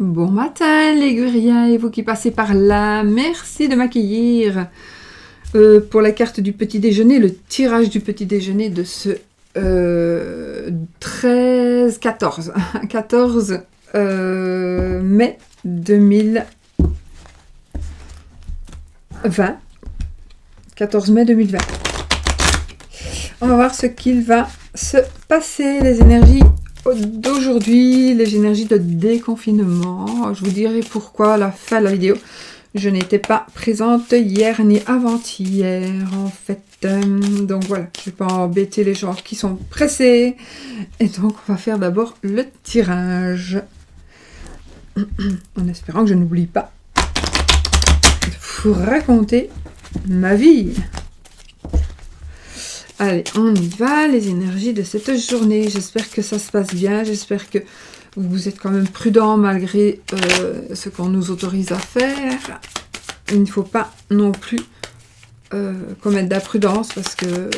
Bon matin les guriens et vous qui passez par là, merci de m'accueillir pour la carte du petit déjeuner, le tirage du petit déjeuner de ce 14 mai 2020. 14 mai 2020. On va voir ce qu'il va se passer, les énergies d'aujourd'hui, les énergies de déconfinement. Je vous dirai pourquoi à la fin de la vidéo. Je n'étais pas présente hier ni avant-hier en fait. Donc voilà, je ne vais pas embêter les gens qui sont pressés. Et donc on va faire d'abord le tirage. En espérant que je n'oublie pas de vous raconter ma vie. Allez, on y va, les énergies de cette journée. J'espère que ça se passe bien, j'espère que vous êtes quand même prudent malgré ce qu'on nous autorise à faire. Il ne faut pas non plus commettre d'imprudence parce que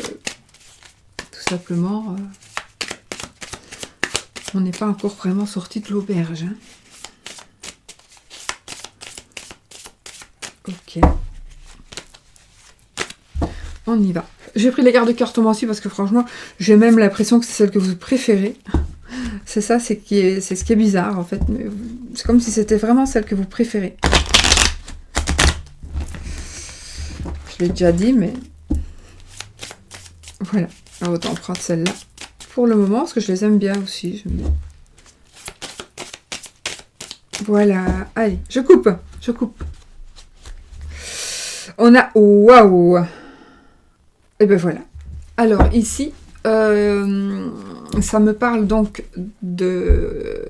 tout simplement, on n'est pas encore vraiment sorti de l'auberge. Hein. Ok. On y va. J'ai pris les cartes de cartes aussi parce que franchement, j'ai même l'impression que c'est celle que vous préférez. C'est ça, c'est ce qui est bizarre en fait. C'est comme si c'était vraiment celle que vous préférez. Je l'ai déjà dit, mais voilà. Alors, autant prendre celle-là pour le moment parce que je les aime bien aussi. Voilà. Allez, je coupe. On a waouh. Et ben voilà. Alors ici, ça me parle donc de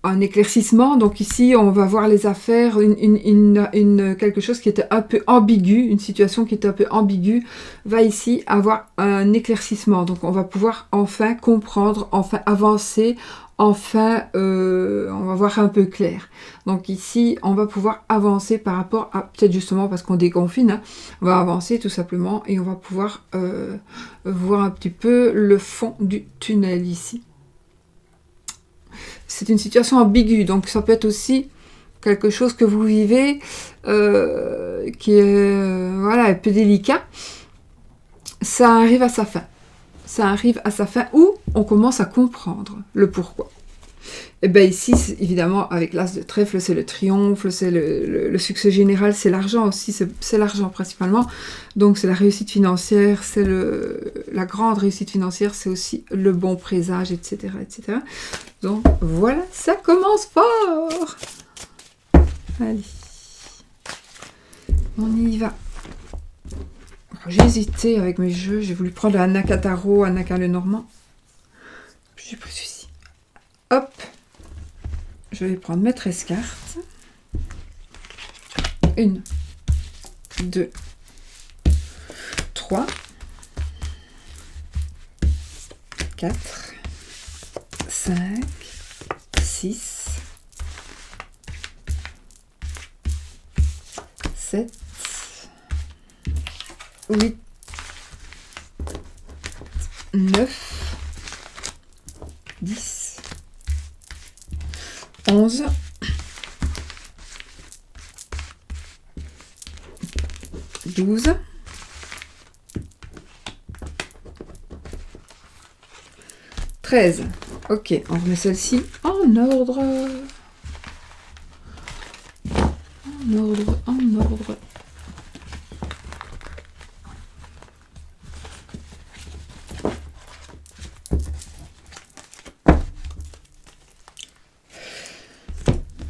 un éclaircissement. Donc ici, on va voir les affaires, quelque chose qui était un peu ambigu, une situation qui était un peu ambiguë, va ici avoir un éclaircissement. Donc on va pouvoir enfin comprendre, enfin avancer, enfin on va voir un peu clair. Donc ici, on va pouvoir avancer par rapport à, peut-être justement parce qu'on déconfine, hein, on va avancer tout simplement et on va pouvoir voir un petit peu le fond du tunnel ici. C'est une situation ambiguë, donc ça peut être aussi quelque chose que vous vivez qui est voilà, un peu délicat. Ça arrive à sa fin. Ça arrive à sa fin où on commence à comprendre le pourquoi. Et bien ici, évidemment, avec l'as de trèfle, c'est le triomphe, c'est le succès général, c'est l'argent aussi, c'est l'argent principalement. Donc c'est la réussite financière, c'est la grande réussite financière, c'est aussi le bon présage, etc., etc. Donc voilà, ça commence fort. Allez, on y va. J'ai hésité avec mes jeux, j'ai voulu prendre un Nakataro, un Naka le Normand. J'ai pris celui-ci. Hop. Je vais prendre mes 13 cartes. 1, 2, 3, 4, 5, 6, 7, 8, 9, 10, 11, 12, 13. Ok, on remet celle-ci en ordre. En ordre.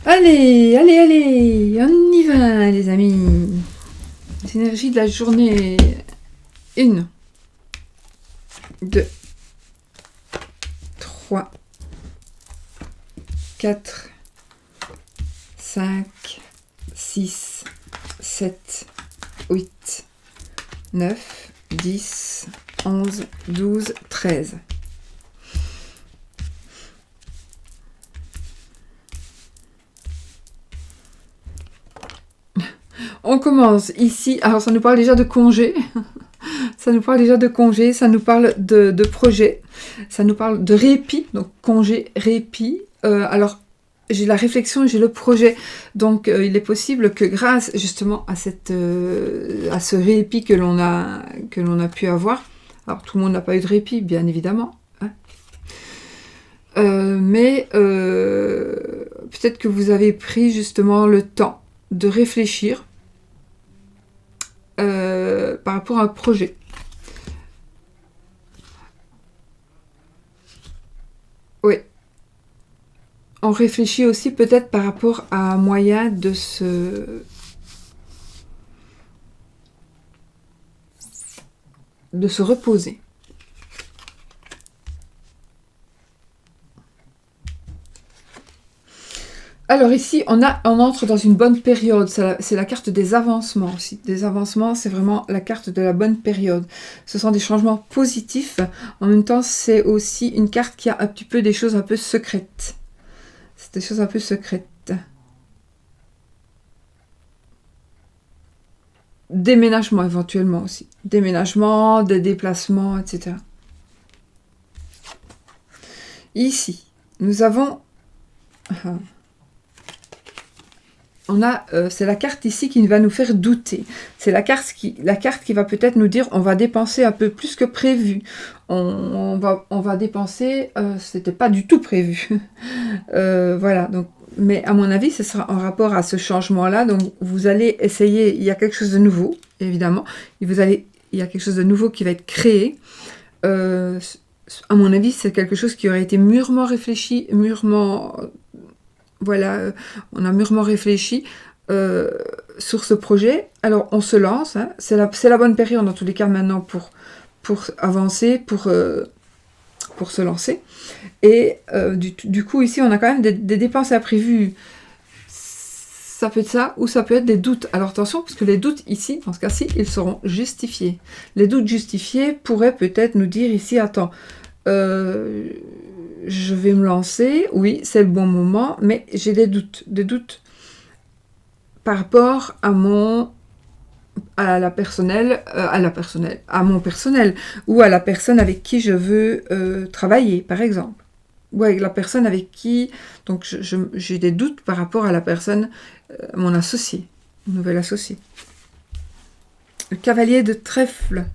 Allez, on y va les amis. Les énergies de la journée. 1, 2, 3, 4, 5, 6, 7, 8, 9, 10, 11, 12, 13. On commence ici. Alors, ça nous parle déjà de congé. Ça nous parle déjà de congé. Ça nous parle de projet. Ça nous parle de répit. Donc, congé, répit. Alors, j'ai la réflexion, j'ai le projet. Donc, il est possible que grâce justement à ce répit que l'on a pu avoir, alors tout le monde n'a pas eu de répit, bien évidemment, hein, mais peut-être que vous avez pris justement le temps de réfléchir par rapport à un projet. Oui. On réfléchit aussi peut-être par rapport à un moyen de se reposer. Alors ici, on entre dans une bonne période. C'est la carte des avancements aussi. Des avancements, c'est vraiment la carte de la bonne période. Ce sont des changements positifs. En même temps, c'est aussi une carte qui a un petit peu des choses un peu secrètes. C'est des choses un peu secrètes. Déménagement éventuellement aussi. Déménagement, des déplacements, etc. Ici, nous avons... c'est la carte ici qui va nous faire douter. C'est la carte qui va peut-être nous dire on va dépenser un peu plus que prévu. On va dépenser, c'était pas du tout prévu. Voilà, donc, mais à mon avis, ce sera en rapport à ce changement-là. Donc vous allez essayer, il y a quelque chose de nouveau, évidemment. Il y a quelque chose de nouveau qui va être créé. À mon avis, c'est quelque chose qui aurait été mûrement réfléchi, mûrement... Voilà, on a mûrement réfléchi sur ce projet. Alors, on se lance. Hein. C'est la bonne période, dans tous les cas, maintenant, pour avancer, pour se lancer. Et du coup, ici, on a quand même des dépenses imprévues. Ça peut être ça, ou ça peut être des doutes. Alors, attention, parce que les doutes, ici, dans ce cas-ci, ils seront justifiés. Les doutes justifiés pourraient peut-être nous dire ici, attends... je vais me lancer, oui, c'est le bon moment, mais j'ai des doutes par rapport à mon personnel, ou à la personne avec qui je veux travailler, par exemple, ou avec la personne avec qui, donc j'ai des doutes par rapport à la personne, mon associé, mon nouvel associé. Le cavalier de trèfle.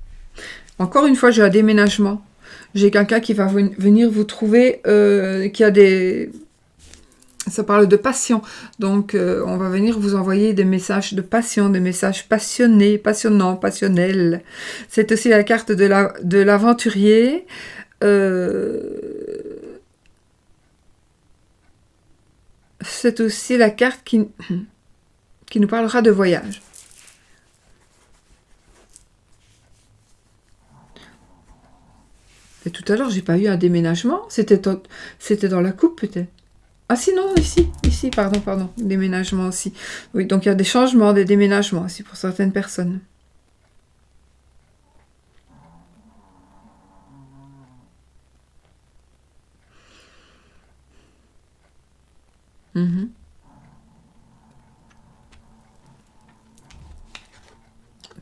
Encore une fois, j'ai un déménagement. J'ai quelqu'un qui va venir vous trouver, qui a des... Ça parle de passion. Donc, on va venir vous envoyer des messages de passion, des messages passionnés, passionnants, passionnels. C'est aussi la carte de l'aventurier. C'est aussi la carte qui nous parlera de voyage. Et tout à l'heure, j'ai pas eu un déménagement. C'était dans la coupe, peut-être. Ah si, non, ici, pardon. Déménagement aussi. Oui, donc il y a des changements, des déménagements aussi pour certaines personnes.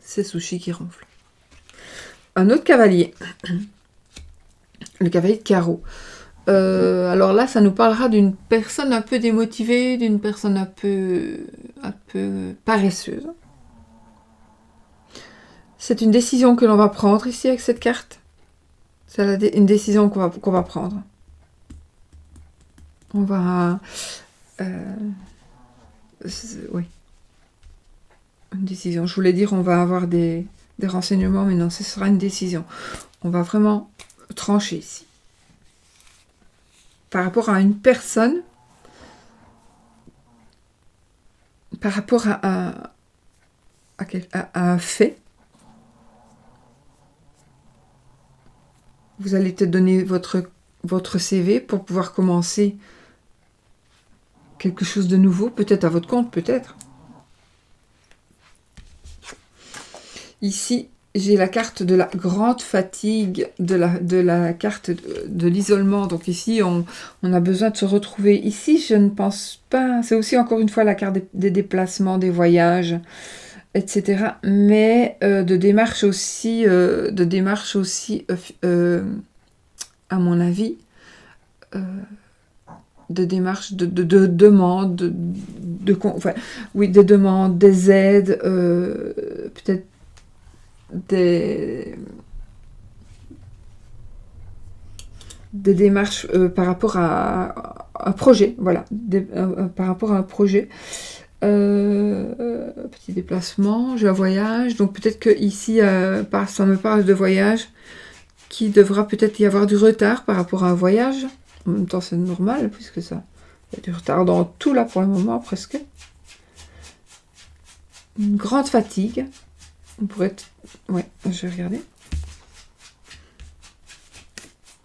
C'est Sushi qui ronfle. Un autre cavalier. Le cavalier de carreau. Alors là, ça nous parlera d'une personne un peu démotivée, d'une personne un peu paresseuse. C'est une décision que l'on va prendre ici avec cette carte. C'est une décision qu'on va prendre. On va... oui. Une décision. Je voulais dire on va avoir des renseignements, mais non, ce sera une décision. On va vraiment trancher ici. Par rapport à une personne, par rapport à un fait, vous allez peut-être donner votre CV pour pouvoir commencer quelque chose de nouveau, peut-être à votre compte, peut-être. Ici, j'ai la carte de la grande fatigue, de la carte de l'isolement. Donc ici, on a besoin de se retrouver. Ici, je ne pense pas... C'est aussi encore une fois la carte des déplacements, des voyages, etc. Mais de démarches aussi, à mon avis, de démarches, de demandes, enfin, oui, des demandes, des aides, peut-être des démarches par rapport à un projet, voilà, par rapport à un projet. Petit déplacement, j'ai un voyage, donc peut-être que ici, ça me parle de voyage, qui devra peut-être y avoir du retard par rapport à un voyage. En même temps, c'est normal, puisque ça, il y a du retard dans tout là pour le moment, presque. Une grande fatigue. On pourrait être... Ouais, je vais regarder.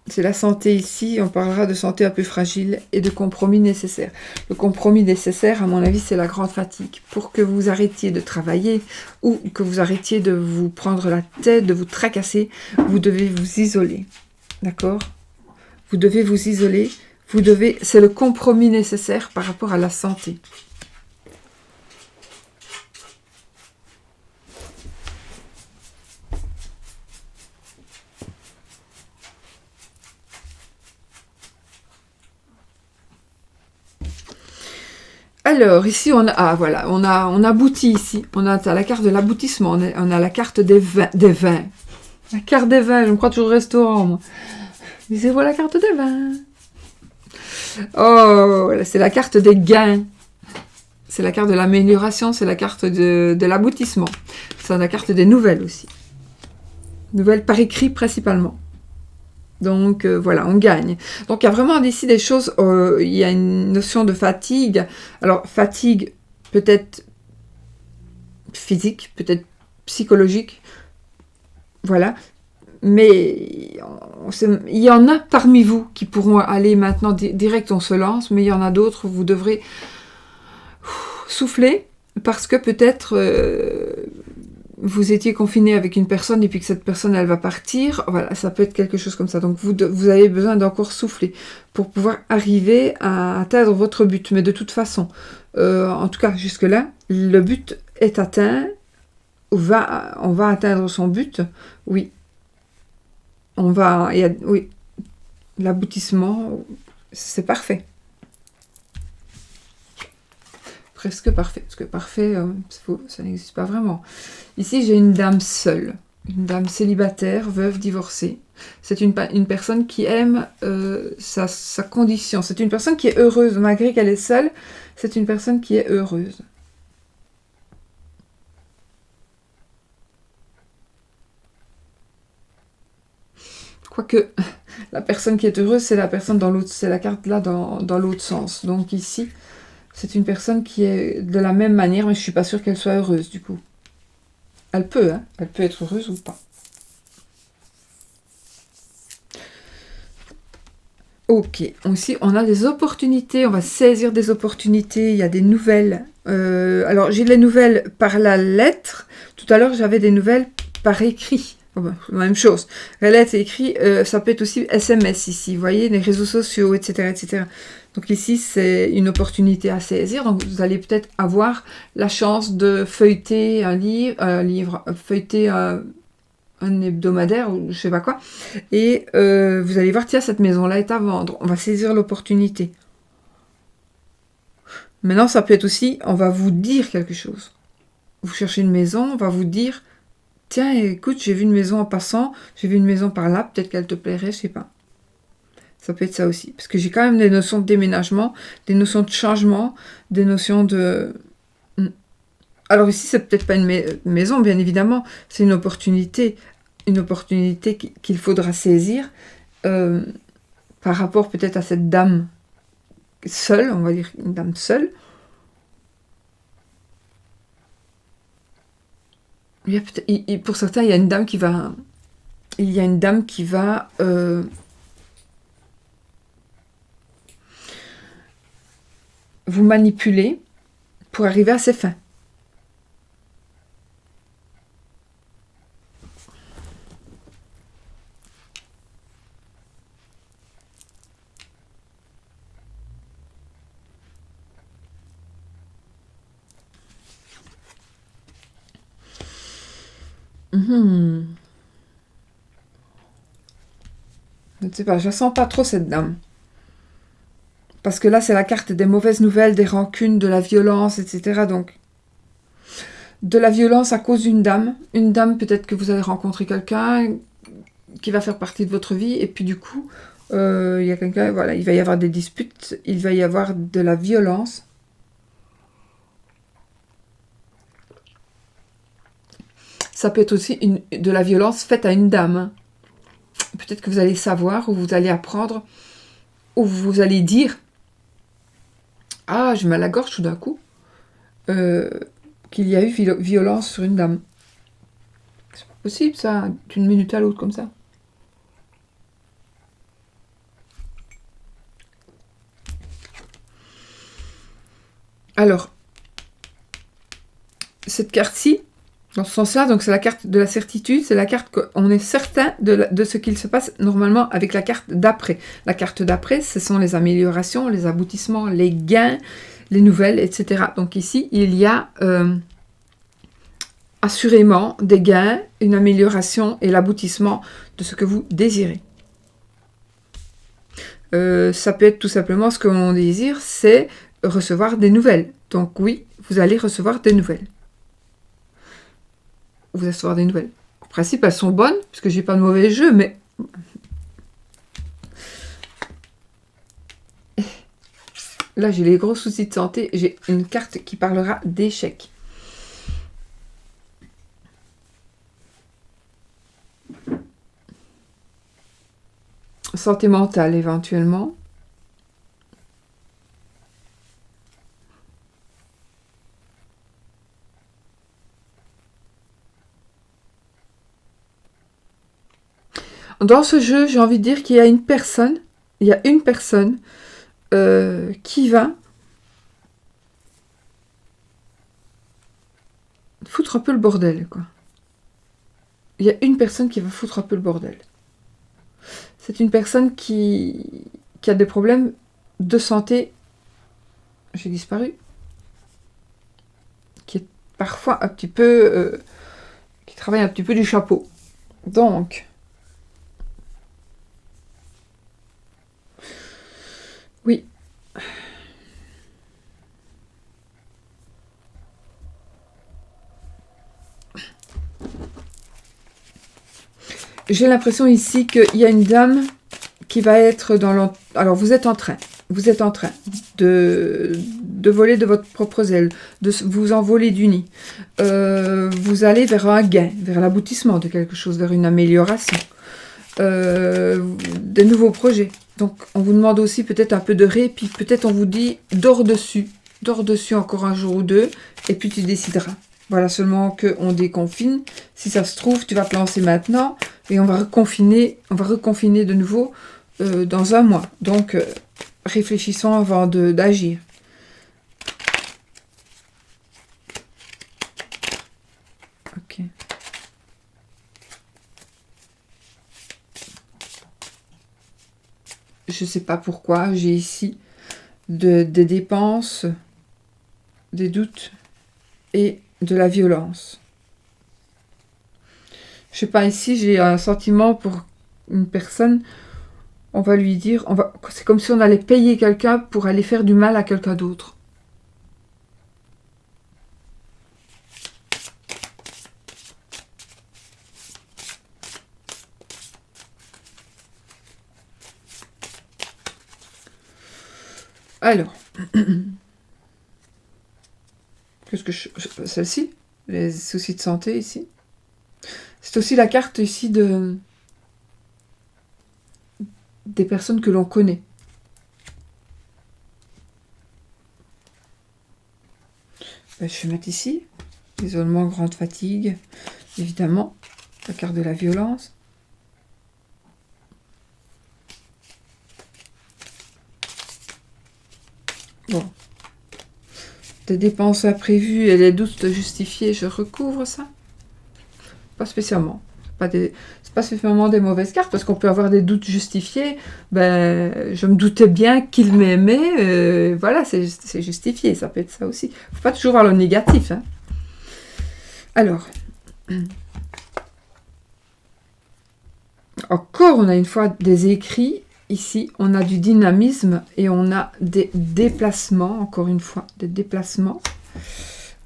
C'est la santé ici, on parlera de santé un peu fragile et de compromis nécessaires. Le compromis nécessaire, à mon avis, c'est la grande fatigue. Pour que vous arrêtiez de travailler ou que vous arrêtiez de vous prendre la tête, de vous tracasser, vous devez vous isoler. D'accord? Vous devez vous isoler. C'est le compromis nécessaire par rapport à la santé. Alors, ici, voilà, on aboutit ici. On a la carte de l'aboutissement. On a la carte des vins. La carte des vins, je me crois toujours au restaurant, moi. Mais voilà la carte des vins. Oh, c'est la carte des gains. C'est la carte de l'amélioration, c'est la carte de l'aboutissement. C'est la carte des nouvelles aussi. Nouvelles par écrit principalement. Donc voilà, on gagne. Donc il y a vraiment ici des choses, il y a une notion de fatigue. Alors fatigue peut-être physique, peut-être psychologique, voilà. Mais il y en a parmi vous qui pourront aller maintenant direct, on se lance, mais il y en a d'autres, vous devrez souffler parce que peut-être vous étiez confiné avec une personne et puis que cette personne elle va partir, voilà, ça peut être quelque chose comme ça. Donc vous avez besoin d'encore souffler pour pouvoir arriver à atteindre votre but. Mais de toute façon, en tout cas jusque là, le but est atteint. On va atteindre son but, oui. Oui, l'aboutissement, c'est parfait. Presque parfait, parce que parfait, ça n'existe pas vraiment. Ici, j'ai une dame seule, une dame célibataire, veuve, divorcée. C'est une personne qui aime sa condition. C'est une personne qui est heureuse, malgré qu'elle est seule. C'est une personne qui est heureuse. Quoique, la personne qui est heureuse, c'est la personne dans l'autre, c'est la carte là dans l'autre sens. Donc ici, c'est une personne qui est de la même manière, mais je suis pas sûre qu'elle soit heureuse du coup. Elle peut être heureuse ou pas. Ok, aussi on a des opportunités, on va saisir des opportunités, il y a des nouvelles. Alors j'ai les nouvelles par la lettre, tout à l'heure j'avais des nouvelles par écrit. Oh ben, même chose. La lettre écrit, ça peut être aussi SMS ici, vous voyez, les réseaux sociaux, etc. etc. Donc ici, c'est une opportunité à saisir. Donc vous allez peut-être avoir la chance de feuilleter feuilleter un hebdomadaire ou je sais pas quoi. Et vous allez voir, tiens, cette maison-là est à vendre. On va saisir l'opportunité. Maintenant, ça peut être aussi, on va vous dire quelque chose. Vous cherchez une maison, on va vous dire, tiens, écoute, j'ai vu une maison en passant, j'ai vu une maison par là, peut-être qu'elle te plairait, je sais pas. Ça peut être ça aussi. Parce que j'ai quand même des notions de déménagement, des notions de changement, des notions de... Alors ici, c'est peut-être pas une maison, bien évidemment. C'est une opportunité qu'il faudra saisir par rapport peut-être à cette dame seule, on va dire une dame seule. Pour certains, il y a une dame qui va... vous manipuler pour arriver à ses fins. Je ne sais pas, je ne sens pas trop cette dame. Parce que là, c'est la carte des mauvaises nouvelles, des rancunes, de la violence, etc. Donc, de la violence à cause d'une dame. Une dame, peut-être que vous allez rencontrer quelqu'un qui va faire partie de votre vie. Et puis, du coup, il y a quelqu'un, voilà, il va y avoir des disputes. Il va y avoir de la violence. Ça peut être aussi de la violence faite à une dame. Hein. Peut-être que vous allez savoir, ou vous allez apprendre, ou vous allez dire « Ah, j'ai mal à la gorge tout d'un coup. Qu'il y a eu violence sur une dame. » C'est pas possible, ça, d'une minute à l'autre, comme ça. Alors, cette carte-ci, dans ce sens-là, donc c'est la carte de la certitude, c'est la carte qu'on est certain de ce qu'il se passe normalement avec la carte d'après. La carte d'après, ce sont les améliorations, les aboutissements, les gains, les nouvelles, etc. Donc ici, il y a assurément des gains, une amélioration et l'aboutissement de ce que vous désirez. Ça peut être tout simplement ce que l'on désire, c'est recevoir des nouvelles. Donc oui, vous allez recevoir des nouvelles. Vous allez recevoir des nouvelles. En principe, elles sont bonnes, puisque j'ai pas de mauvais jeu, mais... Là, j'ai les gros soucis de santé. J'ai une carte qui parlera d'échec. Santé mentale, éventuellement. Dans ce jeu, j'ai envie de dire qu'il y a une personne, qui va foutre un peu le bordel, quoi. Il y a une personne qui va foutre un peu le bordel. C'est une personne qui a des problèmes de santé. J'ai disparu. Qui est parfois un petit peu... qui travaille un petit peu du chapeau. Donc... Oui. J'ai l'impression ici qu'il y a une dame qui va être dans l'en... Alors, vous êtes en train de voler de votre propre aile, de vous envoler du nid. Vous allez vers un gain, vers l'aboutissement de quelque chose, vers une amélioration. Des nouveaux projets. Donc, on vous demande aussi peut-être un peu de répit. Peut-être on vous dit, dors dessus encore un jour ou deux, et puis tu décideras. Voilà, seulement qu'on déconfine. Si ça se trouve, tu vas te lancer maintenant, et on va reconfiner de nouveau dans un mois. Donc, réfléchissons avant d'agir. Ok. Je ne sais pas pourquoi, j'ai ici des dépenses, des doutes et de la violence. Je sais pas, ici j'ai un sentiment pour une personne, on va lui dire, c'est comme si on allait payer quelqu'un pour aller faire du mal à quelqu'un d'autre. Alors, qu'est-ce que celle-ci, les soucis de santé ici. C'est aussi la carte ici des personnes que l'on connaît. Je vais mettre ici, isolement, grande fatigue, évidemment, la carte de la violence. Bon. Des dépenses imprévues et les doutes justifiés, je recouvre ça. Pas spécialement. C'est pas spécialement des mauvaises cartes, parce qu'on peut avoir des doutes justifiés. Ben, je me doutais bien qu'il m'aimait. Voilà, c'est justifié. Ça peut être ça aussi. Faut pas toujours voir le négatif. Hein. Alors. Encore, on a une fois des écrits ici, on a du dynamisme et on a des déplacements, encore une fois, des déplacements.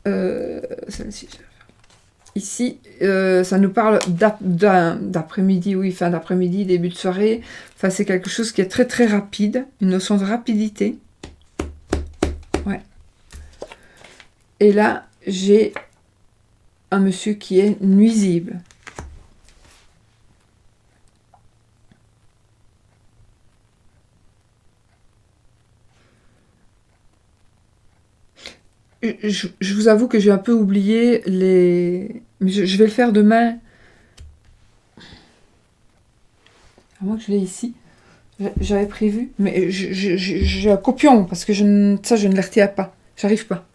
Celle-ci, ici, ça nous parle d'après-midi, oui, fin d'après-midi, début de soirée. Enfin, c'est quelque chose qui est très très rapide, une notion de rapidité. Ouais. Et là, j'ai un monsieur qui est nuisible. Je vous avoue que j'ai un peu oublié les... Mais je vais le faire demain. À moins que je l'ai ici. J'avais prévu. Mais j'ai un copion, parce que ça, je ne les retiens pas. J'arrive pas.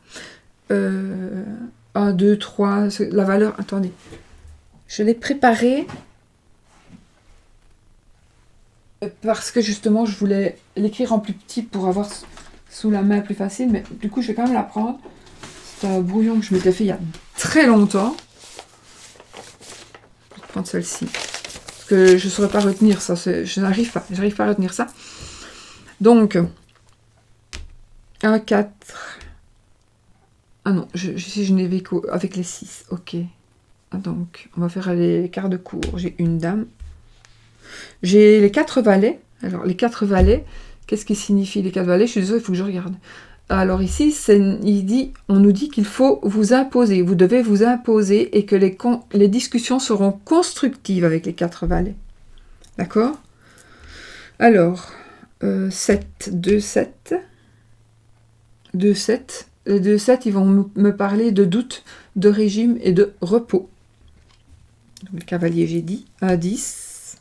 1, 2, 3... La valeur... Attendez. Je l'ai préparé. Parce que justement, je voulais l'écrire en plus petit pour avoir sous la main plus facile. Mais du coup, je vais quand même la prendre. C'est un brouillon que je m'étais fait il y a très longtemps. Je vais prendre celle-ci. Parce que je ne saurais pas retenir ça. Je n'arrive pas. J'arrive pas à retenir ça. Donc, 1, 4. Ah non, si je n'ai vécu avec les 6. Ok. Donc, on va faire les quarts de cour. J'ai une dame. J'ai les 4 valets. Alors, les 4 valets, qu'est-ce qui signifie les 4 valets? Je suis désolée, il faut que je regarde. Alors ici, on nous dit qu'il faut vous imposer. Vous devez vous imposer et que les discussions seront constructives avec les 4 valets. D'accord? Alors, 7, 2, 7. 2, 7. Les 2, 7, ils vont me parler de doute, de régime et de repos. Donc, le cavalier, j'ai dit. 1, 10.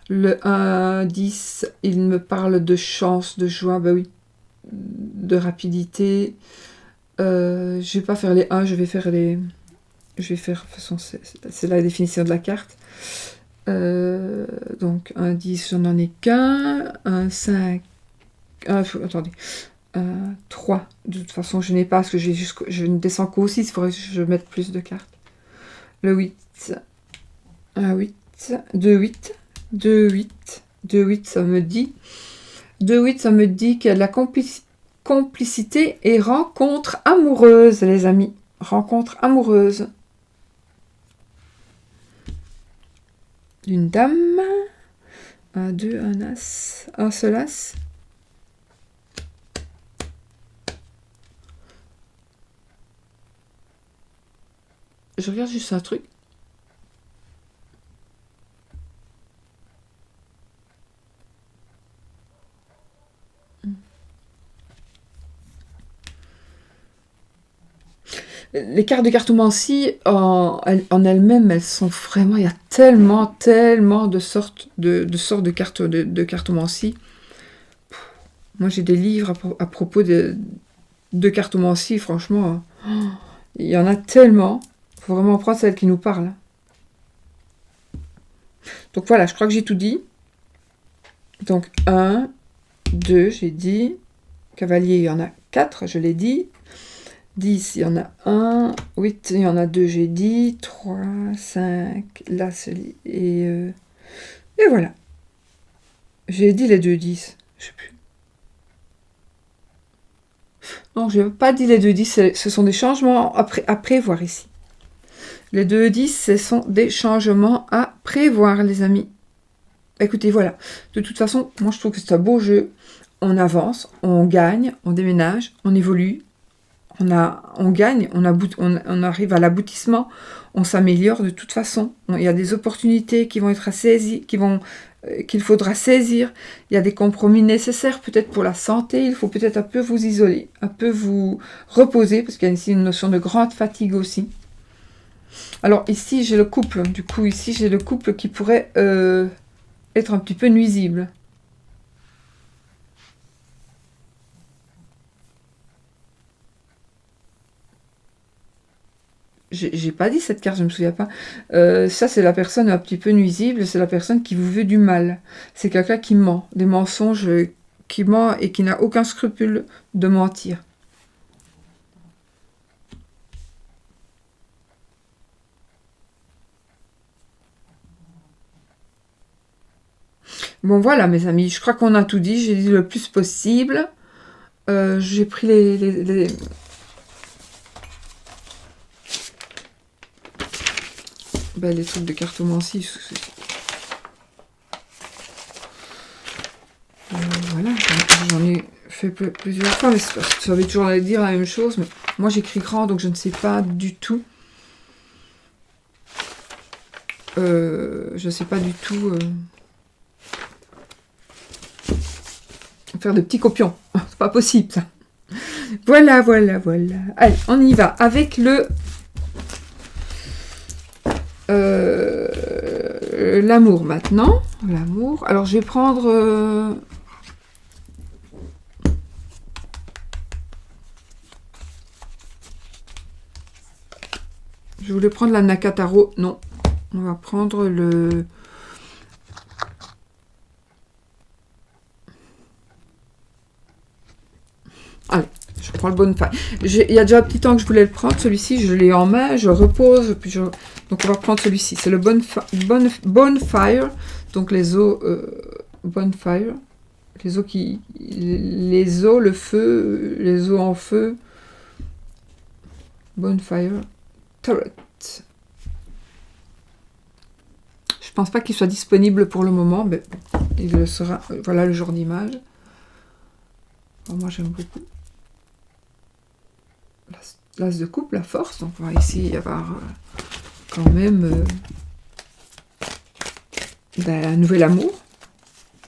Le 1, 10, il me parle de chance, de joie. Ben oui. De rapidité. Je vais pas faire les 1, je vais faire les... Je vais faire... De toute façon, c'est la définition de la carte. Donc, 1, 10, j'en ai qu'un. 1, 5... attendez. 3. De toute façon, je n'ai pas, parce que je ne descends qu'au 6. Il faudrait que je mette plus de cartes. Le 8. 1, 8. 2, 8. 2, 8. 2, 8, ça me dit... 2, 8, ça me dit qu'il y a de la complicité et rencontre amoureuse, les amis. Rencontre amoureuse. Une dame. 1, 2, un as. Un seul as. Je regarde juste un truc. Les cartes de cartomancie, en elles-mêmes, elles sont vraiment... Il y a tellement de sortes de cartes de cartomancie. Moi, j'ai des livres à propos de cartomancie, franchement. Il y en a tellement. Il faut vraiment prendre celle qui nous parle. Donc voilà, je crois que j'ai tout dit. Donc 1, 2, j'ai dit. Cavalier, il y en a 4, je l'ai dit. 10, il y en a 1. 8, il y en a 2, j'ai dit. 3, 5, là, et voilà. J'ai dit les 2 10. Je sais plus. Non, je n'ai pas dit les 2 10. Ce sont des changements à prévoir ici. Les 2 10, ce sont des changements à prévoir, les amis. Écoutez, voilà. De toute façon, moi, je trouve que c'est un beau jeu. On avance, on gagne, on déménage, on évolue. On gagne, on arrive à l'aboutissement, on s'améliore de toute façon. Il y a des opportunités qui vont être à saisir, qu'il faudra saisir. Il y a des compromis nécessaires peut-être pour la santé. Il faut peut-être un peu vous isoler, un peu vous reposer, parce qu'il y a ici une notion de grande fatigue aussi. Alors ici, j'ai le couple. Du coup, ici, j'ai le couple qui pourrait être un petit peu nuisible. J'ai pas dit cette carte, je me souviens pas. Ça, c'est la personne un petit peu nuisible, c'est la personne qui vous veut du mal. C'est quelqu'un qui ment, des mensonges, qui ment et qui n'a aucun scrupule de mentir. Bon, voilà, mes amis, je crois qu'on a tout dit. J'ai dit le plus possible. J'ai pris les trucs de cartomancie. Voilà, j'en ai fait plusieurs fois, mais ça veut toujours dire la même chose. Mais moi, j'écris grand, donc je ne sais pas du tout. Je ne sais pas du tout faire de petits copions. C'est pas possible, ça. Voilà, voilà, voilà. Allez, on y va avec l'amour maintenant. L'amour. Alors, je vais prendre... je voulais prendre la Nakataro. Non. On va prendre le... Allez, je prends le Bonfire. Il y a déjà un petit temps que je voulais le prendre. Celui-ci, je l'ai en main. Je repose. Puis donc, on va prendre celui-ci. C'est le Bonfire. Donc, les eaux... Bonfire. Les eaux les eaux, le feu. Les eaux en feu. Bonfire. Turret. Je pense pas qu'il soit disponible pour le moment, mais il le sera. Voilà le genre d'image. Bon, moi j'aime beaucoup. L'as de coupe, la force. Donc on va ici y avoir quand même un nouvel amour.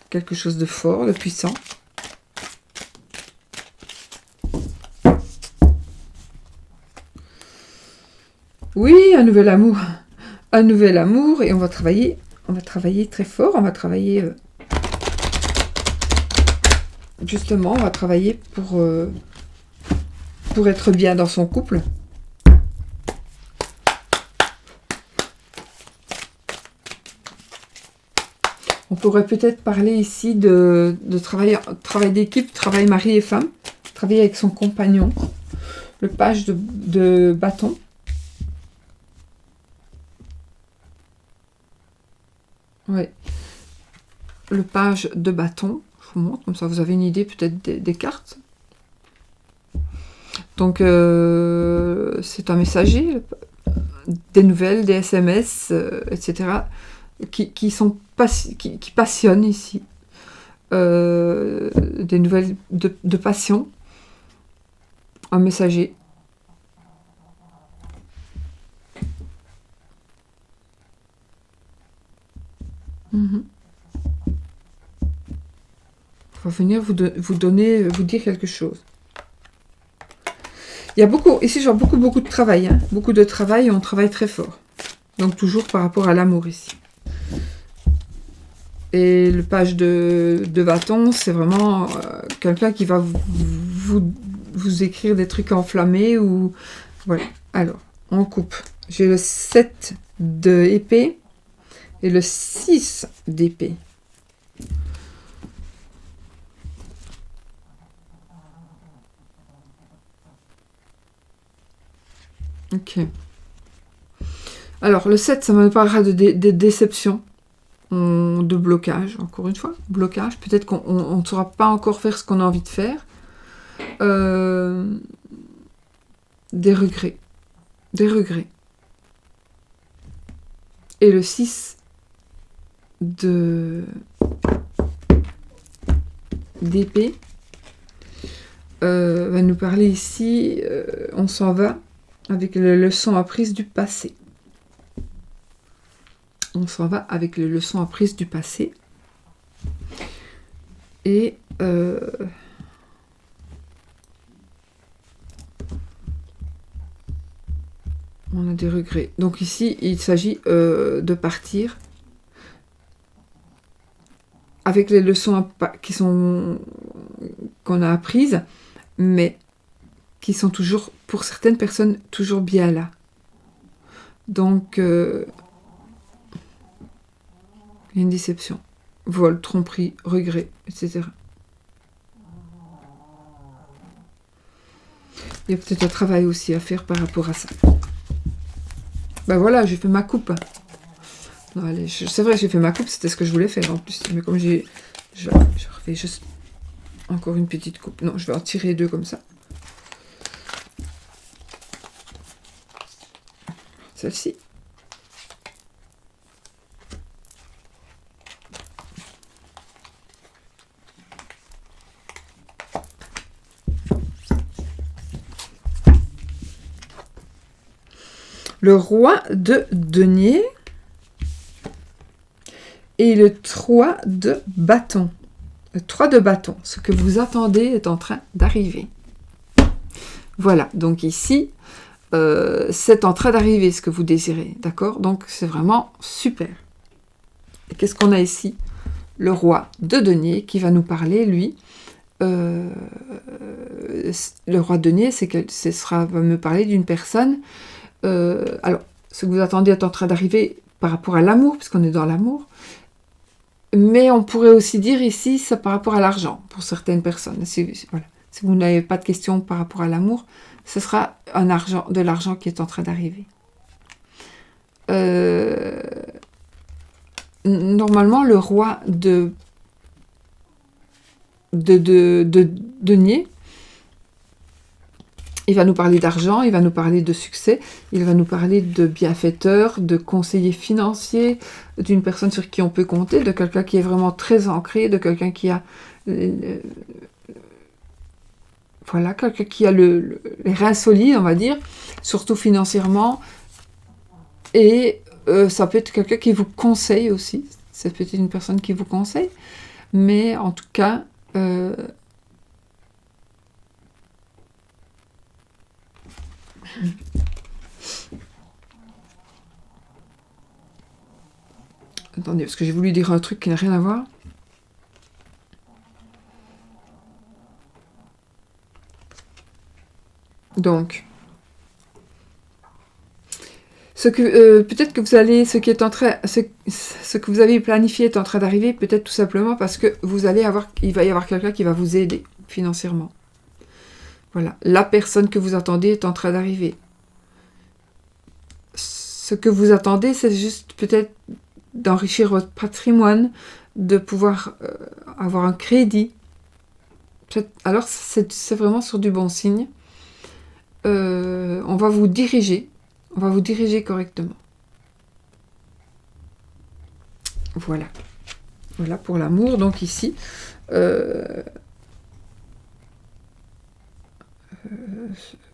Quelque chose de fort, de puissant. Oui, un nouvel amour. Un nouvel amour et on va travailler très fort, on va travailler justement, on va travailler pour être bien dans son couple. On pourrait peut-être parler ici de travail d'équipe, travail mari et femme, travailler avec son compagnon, le page de bâton. Ouais. Le page de bâton, je vous montre, comme ça vous avez une idée peut-être des cartes. Donc, c'est un messager, des nouvelles, des SMS, etc., qui passionnent ici. Des nouvelles de passion. Un messager. On va venir vous dire quelque chose. Il y a beaucoup, ici j'ai beaucoup de travail, hein. Beaucoup de travail et on travaille très fort. Donc toujours par rapport à l'amour ici. Et le page de bâton, c'est vraiment quelqu'un qui va vous écrire des trucs enflammés ou... Voilà. Alors, on coupe. J'ai le 7 d'épée et le 6 d'épée. Ok. Alors, le 7, ça me parlera de déception, de blocage, encore une fois. Blocage, peut-être qu'on ne saura pas encore faire ce qu'on a envie de faire. Des regrets. Des regrets. Et le 6 d'épée va nous parler ici, on s'en va avec les leçons apprises du passé. On s'en va avec les leçons apprises du passé. Et on a des regrets. Donc ici, il s'agit de partir avec les leçons qu'on a apprises, mais qui sont toujours, pour certaines personnes, toujours bien là. Donc, il y a une déception. Vol, tromperie, regret, etc. Il y a peut-être un travail aussi à faire par rapport à ça. Ben voilà, j'ai fait ma coupe. Non, allez, c'est vrai, j'ai fait ma coupe, c'était ce que je voulais faire en plus. Mais comme je refais juste encore une petite coupe. Non, je vais en tirer deux comme ça. Celle-ci. Le roi de denier et le 3 de bâton. Le 3 de bâton, ce que vous attendez est en train d'arriver. Voilà, donc ici, c'est en train d'arriver ce que vous désirez, d'accord? Donc c'est vraiment super. Et qu'est-ce qu'on a ici? Le roi de denier qui va nous parler, lui. Le roi de denier, va me parler d'une personne. Alors, ce que vous attendez est en train d'arriver par rapport à l'amour, puisqu'on est dans l'amour. Mais on pourrait aussi dire ici, ça par rapport à l'argent, pour certaines personnes. Si vous n'avez pas de questions par rapport à l'amour, ce sera de l'argent qui est en train d'arriver. Normalement, le roi de denier, il va nous parler d'argent, il va nous parler de succès, il va nous parler de bienfaiteur, de conseiller financier, d'une personne sur qui on peut compter, de quelqu'un qui est vraiment très ancré, de quelqu'un qui a voilà, quelqu'un qui a les reins solides, on va dire, surtout financièrement. Et ça peut être quelqu'un qui vous conseille aussi. C'est peut-être une personne qui vous conseille. Mais en tout cas, attendez, parce que j'ai voulu dire un truc qui n'a rien à voir. Donc, peut-être que ce que vous avez planifié est en train d'arriver, peut-être tout simplement parce que il va y avoir quelqu'un qui va vous aider financièrement. Voilà, la personne que vous attendez est en train d'arriver. Ce que vous attendez, c'est juste peut-être d'enrichir votre patrimoine, de pouvoir avoir un crédit. Alors, c'est vraiment sur du bon signe. On va vous diriger correctement. Voilà. Voilà pour l'amour. Donc ici,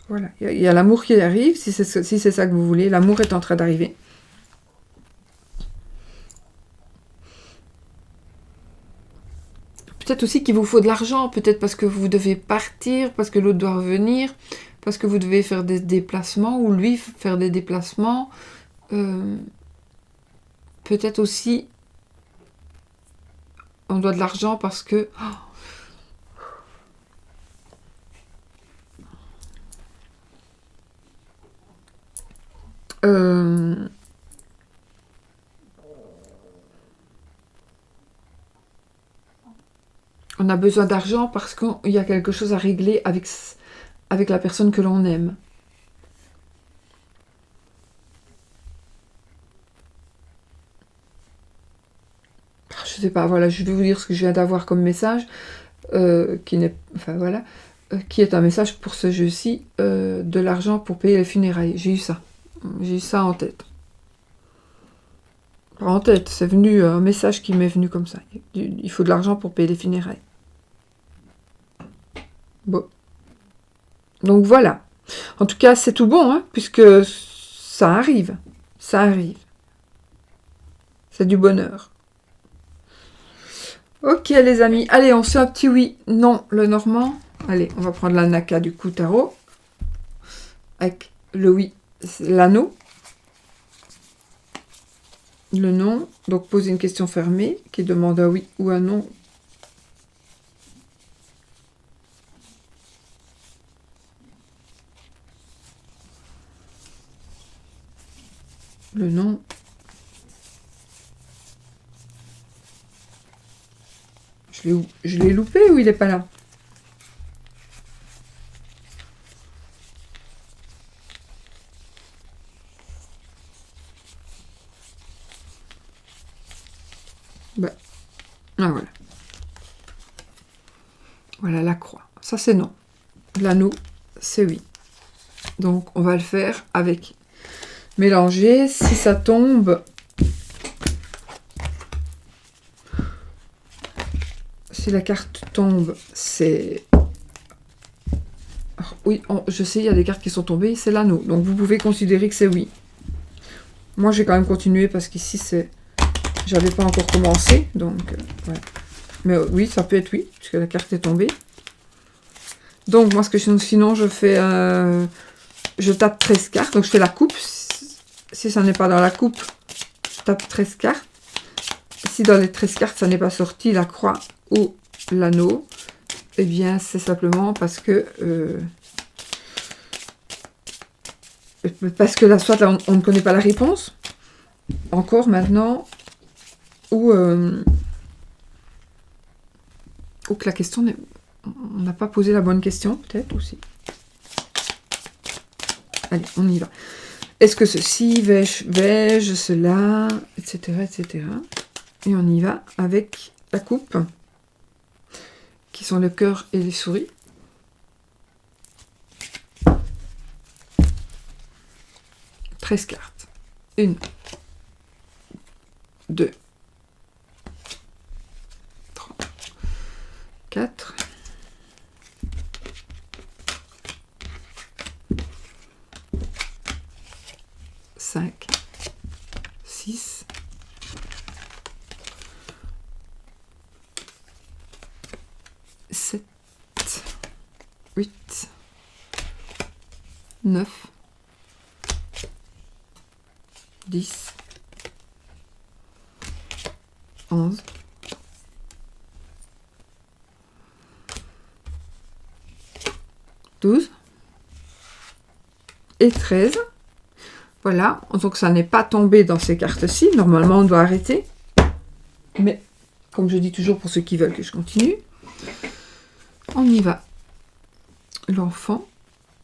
voilà, il y a l'amour qui arrive, si c'est ça que vous voulez. L'amour est en train d'arriver. Peut-être aussi qu'il vous faut de l'argent, peut-être parce que vous devez partir, parce que l'autre doit revenir, parce que vous devez faire des déplacements, ou lui faire des déplacements. Peut-être aussi, on doit de l'argent parce que... on a besoin d'argent parce qu'il y a quelque chose à régler avec la personne que l'on aime. Je sais pas, voilà, je vais vous dire ce que je viens d'avoir comme message, qui est un message pour ce jeu-ci, de l'argent pour payer les funérailles. J'ai eu ça en tête. En tête, c'est venu un message qui m'est venu comme ça. Il faut de l'argent pour payer les funérailles. Bon. Donc voilà. En tout cas, c'est tout bon, hein, puisque ça arrive. Ça arrive. C'est du bonheur. Ok, les amis. Allez, on fait un petit oui, non, le normand. Allez, on va prendre la Naka du coup tarot. Avec le oui, l'anneau. Le non. Donc, poser une question fermée qui demande un oui ou un non. Le non. Je l'ai loupé ou il n'est pas là? Ah, voilà. Voilà la croix. Ça, c'est non. L'anneau, c'est oui. Donc, on va le faire avec mélanger. Si ça tombe... Si la carte tombe, c'est... Oui, je sais, il y a des cartes qui sont tombées, c'est l'anneau. Donc, vous pouvez considérer que c'est oui. Moi, j'ai quand même continué parce qu'ici, c'est... J'avais pas encore commencé, donc... voilà. Mais oui, ça peut être oui, puisque la carte est tombée. Donc, moi, sinon, je fais... je tape 13 cartes, donc je fais la coupe. Si ça n'est pas dans la coupe, je tape 13 cartes. Si dans les 13 cartes, ça n'est pas sorti, la croix ou l'anneau, eh bien, c'est simplement parce que... parce que là, soit là, on ne connaît pas la réponse, encore maintenant, ou que la question, on n'a pas posé la bonne question, peut-être aussi. Allez, on y va. Est-ce que ceci, vais-je, cela, etc., etc. Et on y va avec la coupe, qui sont le cœur et les souris. « 13 cartes. 1, 2, 3, 4, 5, 6, 7, 8, 9, 10, 11, 12 et 13. Voilà, donc ça n'est pas tombé dans ces cartes-ci. Normalement, on doit arrêter. Mais, comme je dis toujours pour ceux qui veulent que je continue, on y va. L'enfant,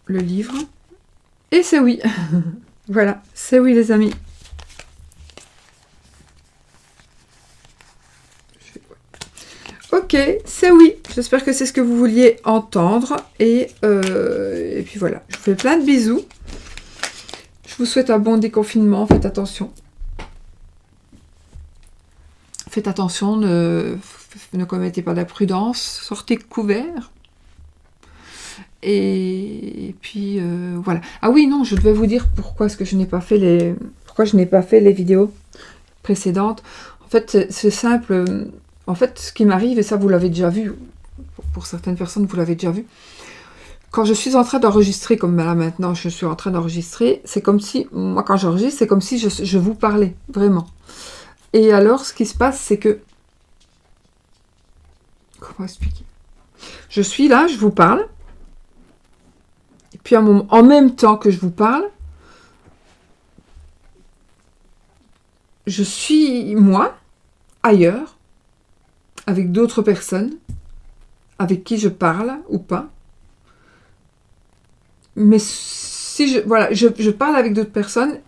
le livre, et c'est oui. Voilà, c'est oui les amis. Ok, c'est oui. J'espère que c'est ce que vous vouliez entendre. Et puis voilà, je vous fais plein de bisous. Je vous souhaite un bon déconfinement. Faites attention. Faites attention, ne commettez pas d'imprudence. Sortez couverts. Et puis voilà. Ah oui, non, je devais vous dire pourquoi est-ce que je n'ai pas fait les vidéos précédentes. En fait, c'est simple. En fait, ce qui m'arrive, et ça vous l'avez déjà vu, pour certaines personnes, vous l'avez déjà vu, quand je suis en train d'enregistrer, comme là maintenant je suis en train d'enregistrer, c'est comme si, moi quand j'enregistre, c'est comme si je vous parlais, vraiment. Et alors, ce qui se passe, c'est que... Comment expliquer? Je suis là, je vous parle, et puis en même temps que je vous parle, je suis, moi, ailleurs, avec d'autres personnes, avec qui je parle ou pas. Mais si je parle avec d'autres personnes,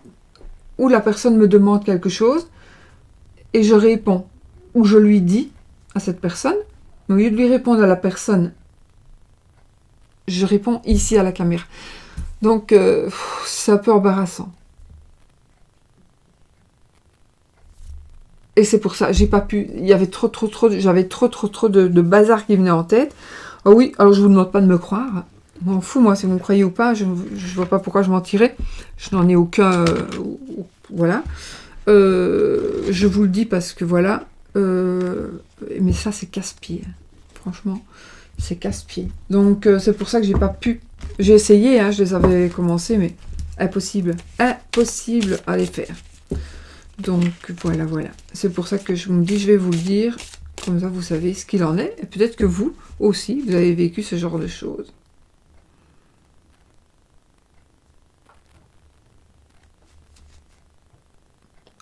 où la personne me demande quelque chose, et je réponds, ou je lui dis à cette personne, mais au lieu de lui répondre à la personne, je réponds ici à la caméra. Donc, c'est un peu embarrassant. Et c'est pour ça, j'ai pas pu, il y avait j'avais trop de bazar qui venait en tête. Oh oui, alors je vous demande pas de me croire. Je m'en fous, moi, si vous me croyez ou pas, je vois pas pourquoi je mentirais. Je n'en ai aucun... voilà. Je vous le dis parce que voilà. Mais ça, c'est casse-pied. Franchement, c'est casse-pied. Donc, c'est pour ça que j'ai pas pu. J'ai essayé, hein, je les avais commencés, mais impossible. Impossible à les faire. Donc, voilà. C'est pour ça que je me dis, je vais vous le dire. Comme ça, vous savez ce qu'il en est. Et peut-être que vous aussi, vous avez vécu ce genre de choses.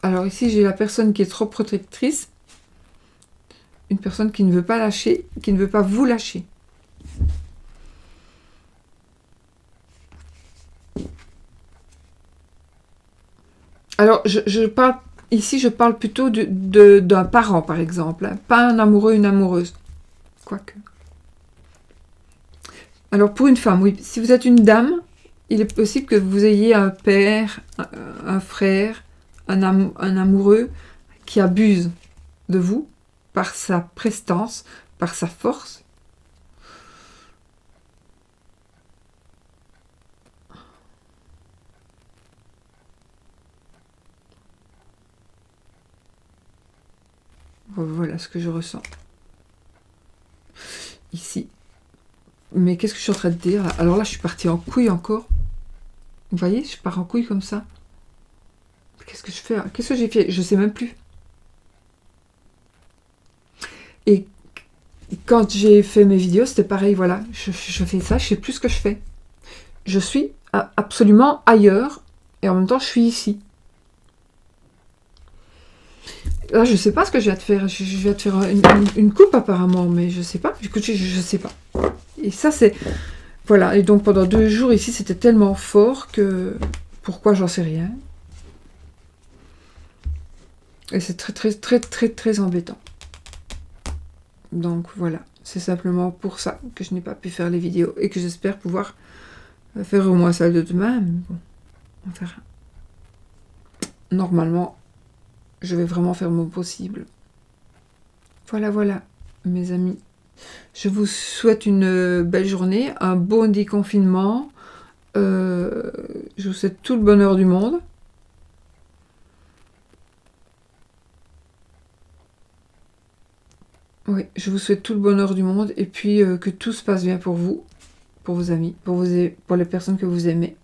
Alors ici, j'ai la personne qui est trop protectrice. Une personne qui ne veut pas lâcher, qui ne veut pas vous lâcher. Alors, je parle ici, je parle plutôt d'un parent, par exemple. Hein, pas un amoureux, une amoureuse. Quoique. Alors, pour une femme, oui. Si vous êtes une dame, il est possible que vous ayez un père, un frère, un amoureux qui abuse de vous par sa prestance, par sa force. Voilà ce que je ressens. Ici. Mais qu'est-ce que je suis en train de dire là? Alors là, je suis partie en couille encore. Vous voyez, je pars en couille comme ça. Qu'est-ce que je fais? Qu'est-ce que j'ai fait? Je sais même plus. Et quand j'ai fait mes vidéos, c'était pareil, voilà. Je fais ça, je sais plus ce que je fais. Je suis absolument ailleurs et en même temps, je suis ici. Là, je sais pas ce que je vais te faire. Je vais te faire une coupe apparemment, mais je sais pas. Écoute, je sais pas. Et ça, c'est... Voilà, et donc pendant 2 jours ici, c'était tellement fort que... Pourquoi, j'en sais rien. Et c'est très, très, très, très, très embêtant. Donc voilà, c'est simplement pour ça que je n'ai pas pu faire les vidéos et que j'espère pouvoir faire au moins celle de demain. Mais bon, on verra. Normalement, je vais vraiment faire mon possible. Voilà, voilà, mes amis. Je vous souhaite une belle journée, un bon déconfinement. Je vous souhaite tout le bonheur du monde. Oui, je vous souhaite tout le bonheur du monde et puis que tout se passe bien pour vous, pour vos amis, pour les personnes que vous aimez.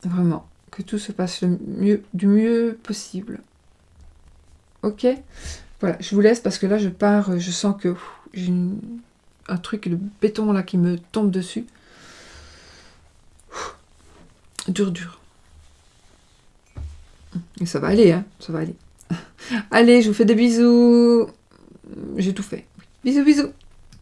Vraiment, que tout se passe du mieux possible. Ok? Voilà, je vous laisse parce que là je pars, je sens que j'ai un truc de béton là qui me tombe dessus. Dur, dur. Et ça va aller, hein, ça va aller. Allez, je vous fais des bisous. J'ai tout fait. Bisous, bisous.